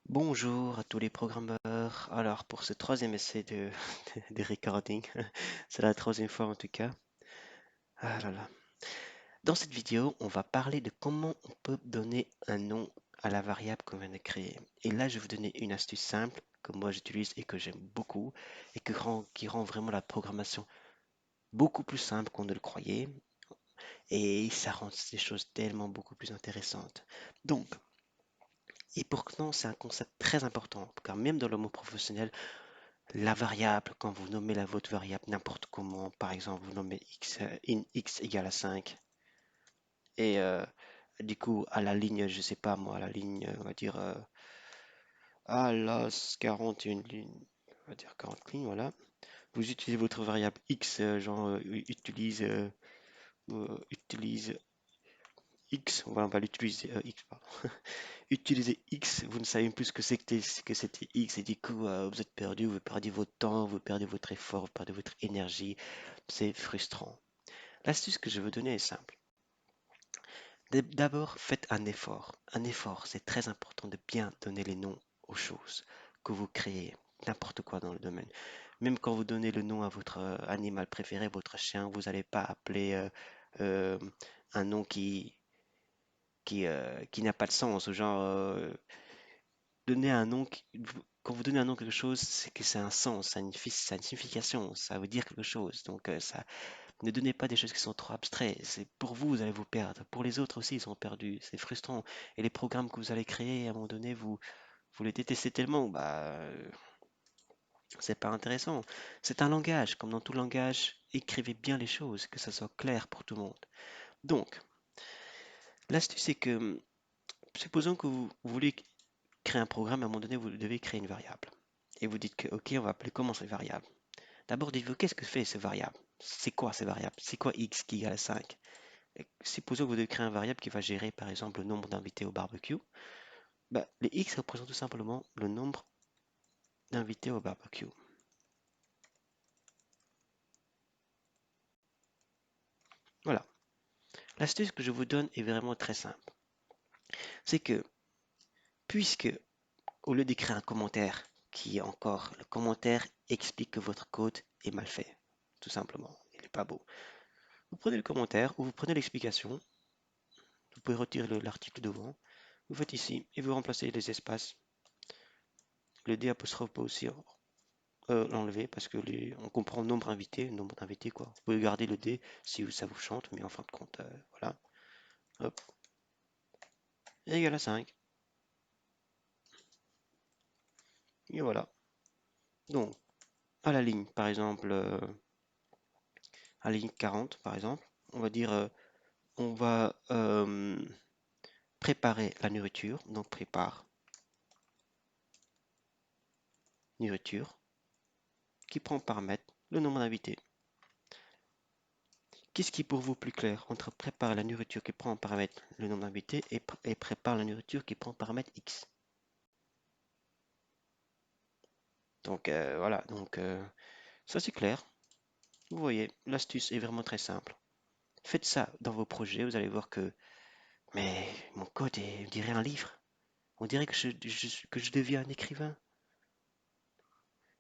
Bonjour à tous les programmeurs. Alors, pour ce troisième essai de recording, c'est la troisième fois en tout cas. Ah là là. Dans cette vidéo, on va parler de comment on peut donner un nom à la variable qu'on vient de créer. Et là, je vais vous donner une astuce simple que moi j'utilise et que j'aime beaucoup et qui rend vraiment la programmation beaucoup plus simple qu'on ne le croyait. Et ça rend les choses tellement beaucoup plus intéressantes. Donc, et pourtant, c'est un concept très important, car même dans le monde professionnel, la variable, quand vous nommez votre variable n'importe comment, par exemple, vous nommez x, x égale à 5, et du coup, à la ligne, je sais pas moi, à la ligne, on va dire, à l'as 41 lignes, on va dire 40 lignes, voilà. Vous utilisez votre variable x, genre, utilise x, voilà, on va l'utiliser, x, pardon. Utilisez x, vous ne savez même plus ce que c'était x, et du coup, vous êtes perdu, vous perdez votre temps, vous perdez votre effort, vous perdez votre énergie. C'est frustrant. L'astuce que je veux donner est simple. D'abord, faites un effort. Un effort, c'est très important de bien donner les noms aux choses que vous créez, n'importe quoi dans le domaine. Même quand vous donnez le nom à votre animal préféré, votre chien, vous n'allez pas appeler euh, un nom qui n'a pas de sens. Ou genre, donner un nom, quand vous donnez un nom à quelque chose, c'est que c'est un sens, ça a une signification, ça veut dire quelque chose. Donc, ne donnez pas des choses qui sont trop abstraites. C'est pour vous, vous allez vous perdre. Pour les autres aussi, ils sont perdus. C'est frustrant. Et les programmes que vous allez créer, à un moment donné, vous les détestez tellement, c'est pas intéressant. C'est un langage. Comme dans tout langage, écrivez bien les choses, que ça soit clair pour tout le monde. Donc, l'astuce, c'est que, supposons que vous voulez créer un programme, à un moment donné, vous devez créer une variable. Et vous dites que, OK, on va appeler comment cette variable? D'abord, dites-vous, qu'est-ce que fait cette variable? C'est quoi ces variables? C'est quoi x qui égale à 5? Supposons que vous devez créer un variable qui va gérer par exemple le nombre d'invités au barbecue. Bah, les x représentent tout simplement le nombre d'invités au barbecue. Voilà. L'astuce que je vous donne est vraiment très simple. C'est que, puisque, au lieu d'écrire un commentaire, qui est encore, le commentaire explique que votre code est mal fait. Tout simplement. Il n'est pas beau. Vous prenez le commentaire ou vous prenez l'explication. Vous pouvez retirer l'article devant. Vous faites ici et vous remplacez les espaces. Le D apostrophe peut aussi l'enlever parce que on comprend nombre d'invités quoi. Vous pouvez garder le D si ça vous chante, mais en fin de compte, voilà. Hop, égal à 5. Et voilà. Donc, à la ligne, par exemple, à la ligne 40, par exemple, on va dire, on va préparer la nourriture. Donc, prépare nourriture, qui prend en paramètre le nombre d'invités. Qu'est-ce qui est pour vous plus clair entre prépare la nourriture qui prend en paramètre le nombre d'invités et prépare la nourriture qui prend en paramètre X? Donc voilà, donc ça c'est clair. Vous voyez, l'astuce est vraiment très simple. Faites ça dans vos projets, vous allez voir que, mais mon code on dirait un livre. On dirait que que je deviens un écrivain.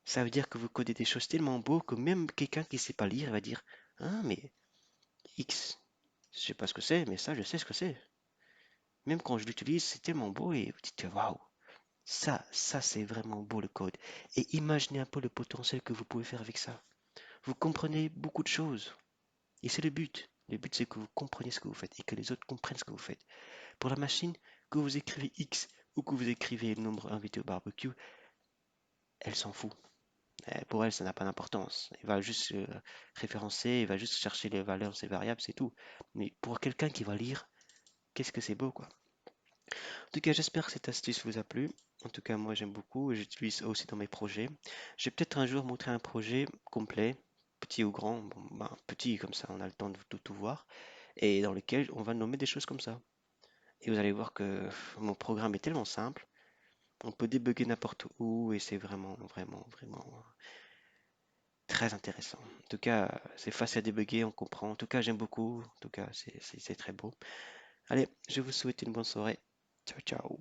Ça veut dire que vous codez des choses tellement beaux que même quelqu'un qui ne sait pas lire va dire, ah mais X, je sais pas ce que c'est, mais ça je sais ce que c'est. Même quand je l'utilise, c'est tellement beau et vous dites, waouh, ça c'est vraiment beau le code. Et imaginez un peu le potentiel que vous pouvez faire avec ça. Vous comprenez beaucoup de choses. Et c'est le but. Le but, c'est que vous compreniez ce que vous faites et que les autres comprennent ce que vous faites. Pour la machine, que vous écrivez X ou que vous écrivez le nombre invité au barbecue, elle s'en fout. Pour elle, ça n'a pas d'importance. Elle va juste référencer, elle va juste chercher les valeurs de ces variables, c'est tout. Mais pour quelqu'un qui va lire, qu'est-ce que c'est beau, quoi. En tout cas, j'espère que cette astuce vous a plu. En tout cas, moi, j'aime beaucoup et j'utilise ça aussi dans mes projets. Je vais peut-être un jour montrer un projet complet, petit ou grand. Bon, petit, comme ça, on a le temps de tout voir. Et dans lequel on va nommer des choses comme ça. Et vous allez voir que mon programme est tellement simple, on peut débugger n'importe où et c'est vraiment, vraiment, vraiment très intéressant. En tout cas, c'est facile à débugger, on comprend. En tout cas, j'aime beaucoup. En tout cas, c'est très beau. Allez, je vous souhaite une bonne soirée. Ciao, ciao.